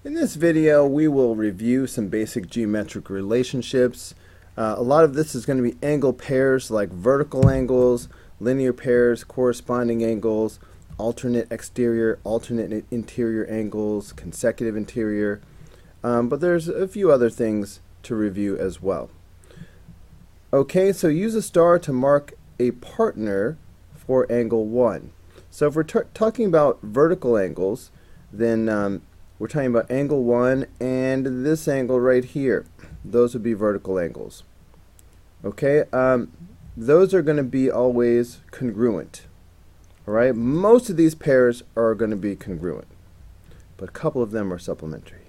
In this video, we will review some basic geometric relationships. A lot of this is going to be angle pairs like vertical angles, linear pairs, corresponding angles, alternate exterior, alternate interior angles, consecutive interior. But there's a few other things to review as well. Okay, so use a star to mark a partner for angle 1. So if we're talking about vertical angles, then we're talking about angle 1 and this angle right here. Those would be vertical angles. Okay, those are going to be always congruent. Alright, most of these pairs are going to be congruent, but a couple of them are supplementary.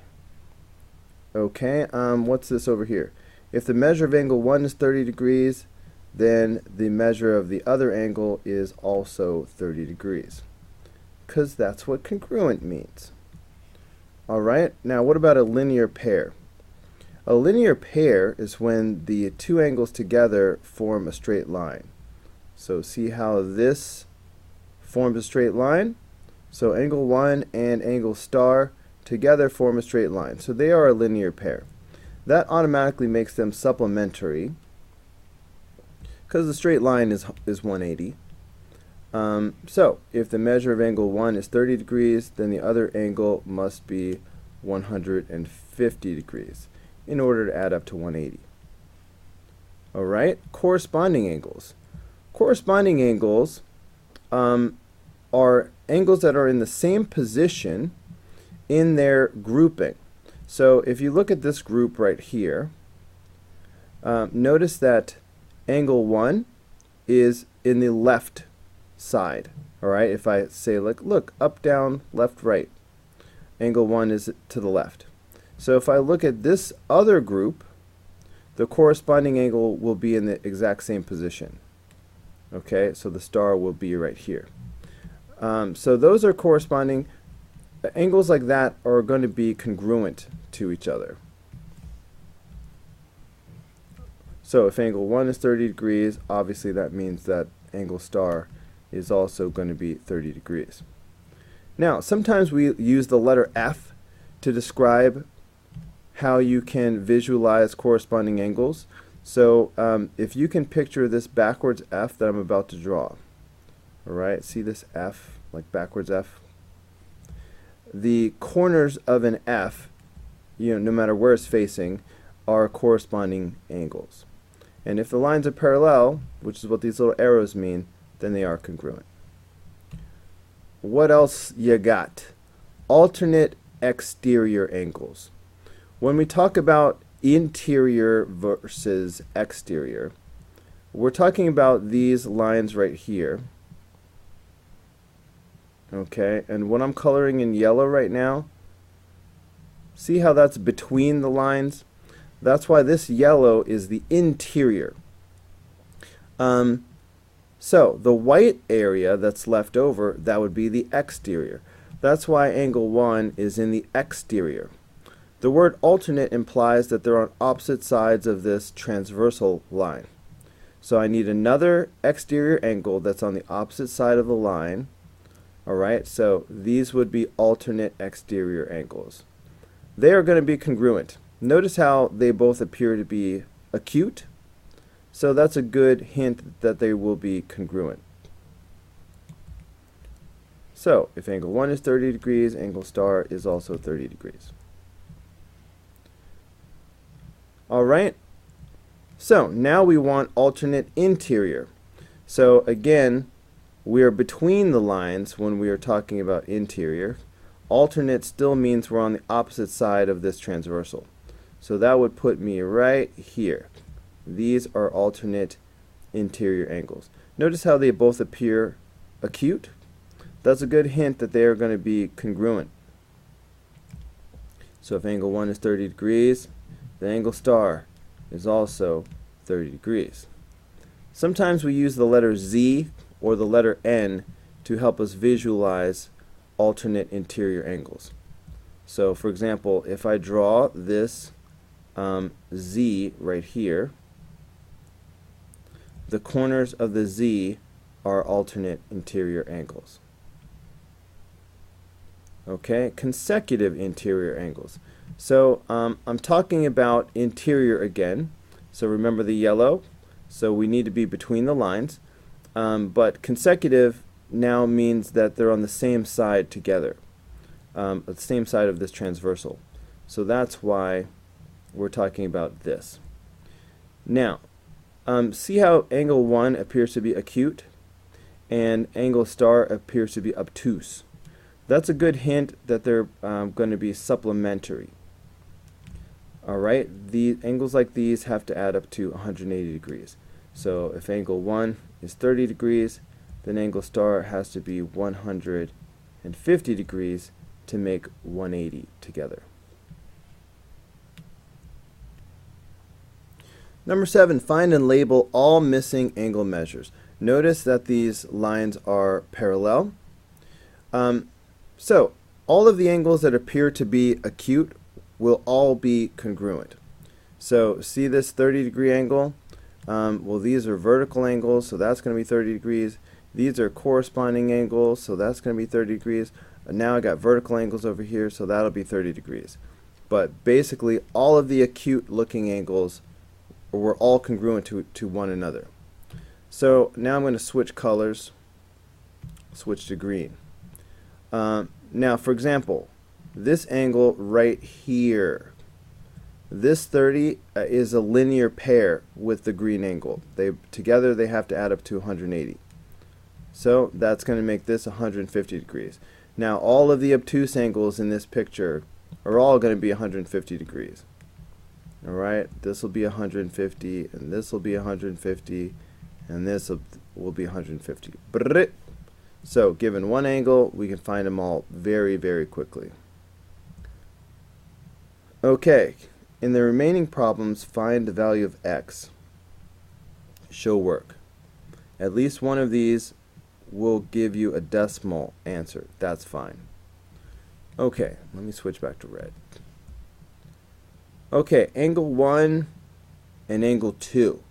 Okay, what's this over here? If the measure of angle 1 is 30 degrees, then the measure of the other angle is also 30 degrees, because that's what congruent means. Alright, now what about a linear pair? A linear pair is when the two angles together form a straight line. So see how this forms a straight line? So angle 1 and angle star together form a straight line. So they are a linear pair. That automatically makes them supplementary because the straight line is 180. So if the measure of angle 1 is 30 degrees, then the other angle must be 150 degrees in order to add up to 180. Alright, corresponding angles. Corresponding angles are angles that are in the same position in their grouping. So if you look at this group right here, notice that angle 1 is in the left side. Alright, if I say, like, look, up, down, left, right, angle 1 is to the left. So if I look at this other group, the corresponding angle will be in the exact same position. Okay, so the star will be right here. So those are corresponding. Angles like that are going to be congruent to each other. So if angle 1 is 30 degrees, obviously that means that angle star is also going to be 30 degrees. Now, sometimes we use the letter F to describe how you can visualize corresponding angles. So if you can picture this backwards F that I'm about to draw, alright, see this F, like backwards F? The corners of an F, no matter where it's facing, are corresponding angles. And if the lines are parallel, which is what these little arrows mean, then they are congruent. What else you got? Alternate exterior angles. When we talk about interior versus exterior, we're talking about these lines right here. Okay, and what I'm coloring in yellow right now, see how that's between the lines? That's why this yellow is the interior. So the white area that's left over, that would be the exterior. That's why angle 1 is in the exterior. The word alternate implies that they're on opposite sides of this transversal line. So I need another exterior angle that's on the opposite side of the line. Alright, so these would be alternate exterior angles. They are going to be congruent. Notice how they both appear to be acute. So that's a good hint that they will be congruent. So if angle 1 is 30 degrees, angle star is also 30 degrees. Alright, so now we want alternate interior. So again, we are between the lines when we are talking about interior. Alternate still means we're on the opposite side of this transversal. So that would put me right here. These are alternate interior angles. Notice how they both appear acute? That's a good hint that they are going to be congruent. So if angle 1 is 30 degrees, the angle star is also 30 degrees. Sometimes we use the letter Z or the letter N to help us visualize alternate interior angles. So for example, if I draw this Z right here, the corners of the Z are alternate interior angles. Okay, consecutive interior angles. So I'm talking about interior again. So remember the yellow. So we need to be between the lines. But consecutive now means that they're on the same side together, the same side of this transversal. So that's why we're talking about this. Now, see how angle 1 appears to be acute and angle star appears to be obtuse. That's a good hint that they're going to be supplementary. Alright, the angles like these have to add up to 180 degrees. So if angle 1 is 30 degrees, then angle star has to be 150 degrees to make 180 together. Number 7, find and label all missing angle measures. Notice that these lines are parallel. So all of the angles that appear to be acute will all be congruent. So see this 30-degree angle? Well, these are vertical angles, so that's going to be 30 degrees. These are corresponding angles, so that's going to be 30 degrees. And now I got vertical angles over here, so that'll be 30 degrees. But basically, all of the acute-looking angles were all congruent to one another. So now I'm going to switch colors, switch to green. Now, for example, this angle right here, this 30 is a linear pair with the green angle. Together they have to add up to 180. So that's going to make this 150 degrees. Now all of the obtuse angles in this picture are all going to be 150 degrees. Alright, this will be 150, and this will be 150, and this will be 150. So given one angle, we can find them all very, very quickly. Okay, in the remaining problems, find the value of x. Show work. At least one of these will give you a decimal answer. That's fine. Okay, let me switch back to red. Okay, angle 1 and angle 2.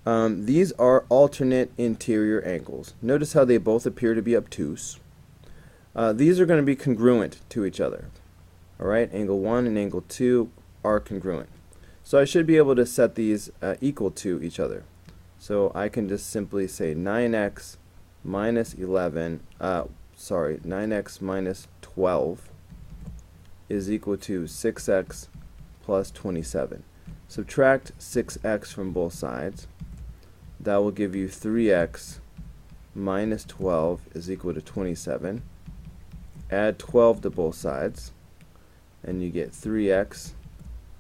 These are alternate interior angles. Notice how they both appear to be obtuse. These are going to be congruent to each other. Alright, angle 1 and angle 2 are congruent. So I should be able to set these equal to each other. So I can just simply say 9x minus 9x minus 12 is equal to 6x plus 27. Subtract 6x from both sides. That will give you 3x minus 12 is equal to 27. Add 12 to both sides, and you get 3x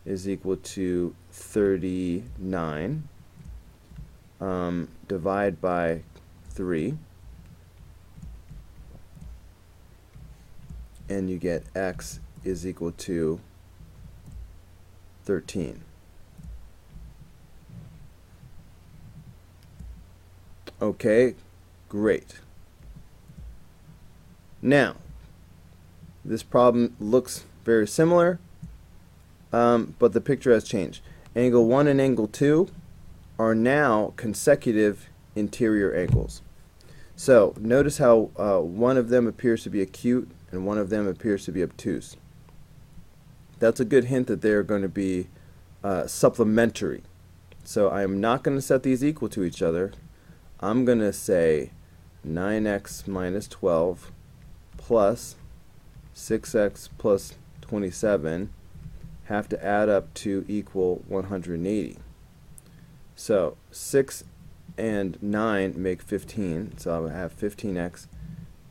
is equal to 39. Divide by 3, and you get x is equal to 13. Okay, great. Now, this problem looks very similar, but the picture has changed. Angle 1 and angle 2 are now consecutive interior angles. So notice how one of them appears to be acute and one of them appears to be obtuse. That's a good hint that they are going to be supplementary. So I am not going to set these equal to each other. I'm going to say 9x minus 12 plus 6x plus 27 have to add up to equal 180. So 6 and 9 make 15, so I will have 15x.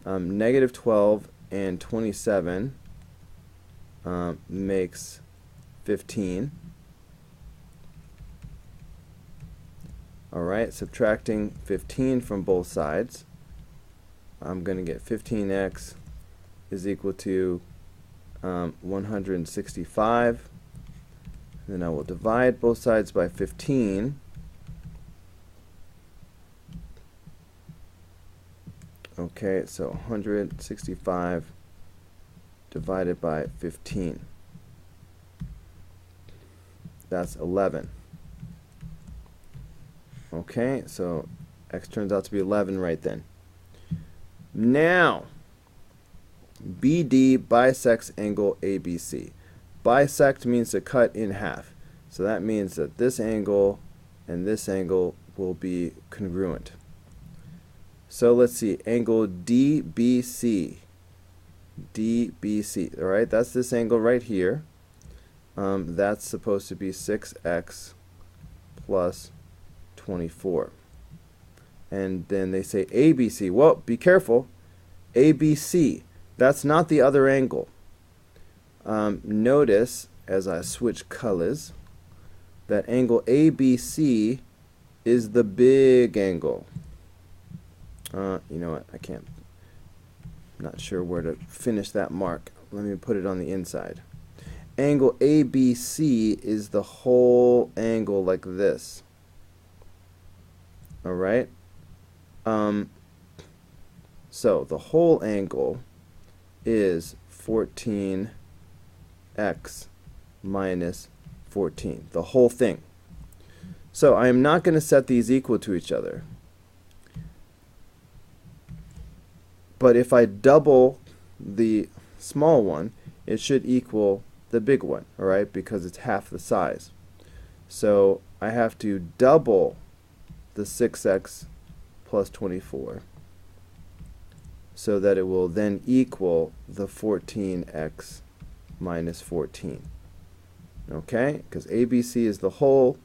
Negative 12 and 27 makes 15. Alright, subtracting 15 from both sides, I'm going to get 15x is equal to 165. Then I will divide both sides by 15. Okay, so 165 divided by 15. That's 11. Okay, so x turns out to be 11 right then. Now, BD bisects angle ABC. Bisect means to cut in half. So that means that this angle and this angle will be congruent. So let's see, angle DBC. DBC, all right, that's this angle right here. That's supposed to be 6x plus 24. And then they say ABC. Well, be careful. ABC, that's not the other angle. Notice, as I switch colors, that angle ABC is the big angle. You know what, I'm not sure where to finish that mark. Let me put it on the inside. Angle ABC is the whole angle like this. All right? So the whole angle is 14x minus 14. The whole thing. So I am not going to set these equal to each other. But if I double the small one, it should equal the big one, all right, because it's half the size. So I have to double the 6x plus 24 so that it will then equal the 14x minus 14. Okay, because ABC is the whole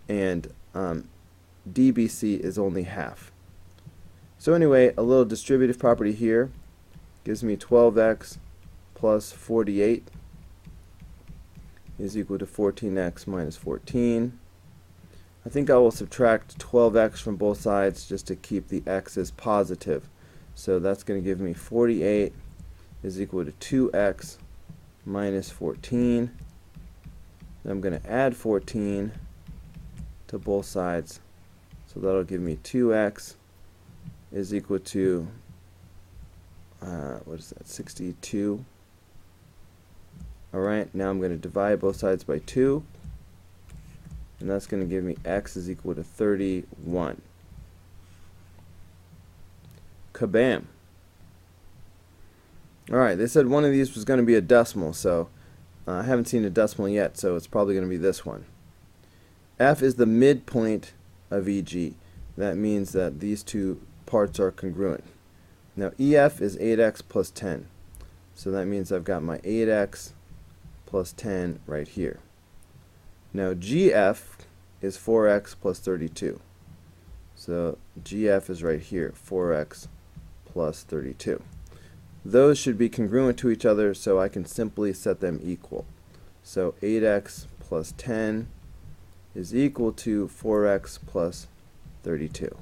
and DBC is only half. So anyway, a little distributive property here gives me 12x plus 48 is equal to 14x minus 14. I think I will subtract 12x from both sides just to keep the x's positive. So that's going to give me 48 is equal to 2x minus 14. Then I'm going to add 14 to both sides. So that'll give me 2x is equal to, what is that, 62. Alright, now I'm going to divide both sides by 2. And that's going to give me x is equal to 31. Kabam. Alright, they said one of these was going to be a decimal, so I haven't seen a decimal yet, so it's probably going to be this one. F is the midpoint of EG. That means that these two parts are congruent. Now EF is 8x plus 10. So that means I've got my 8x plus 10 right here. Now GF is 4x plus 32. So GF is right here, 4x plus 32. Those should be congruent to each other, so I can simply set them equal. So 8x plus 10 is equal to 4x plus 32.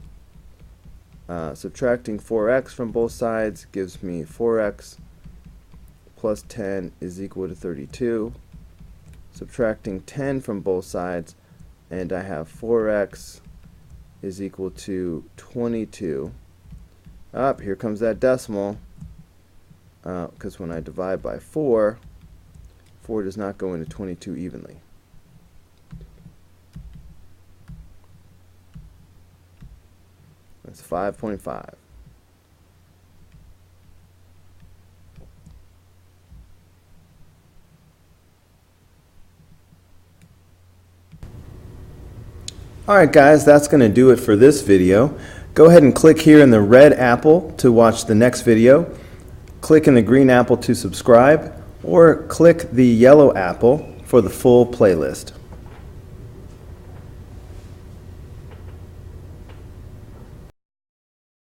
Subtracting 4x from both sides gives me 4x plus 10 is equal to 32. Subtracting 10 from both sides, and I have 4x is equal to 22. Up, here comes that decimal, because when I divide by 4, 4 does not go into 22 evenly. That's 5.5. Alright guys, that's going to do it for this video. Go ahead and click here in the red apple to watch the next video. Click in the green apple to subscribe, or click the yellow apple for the full playlist.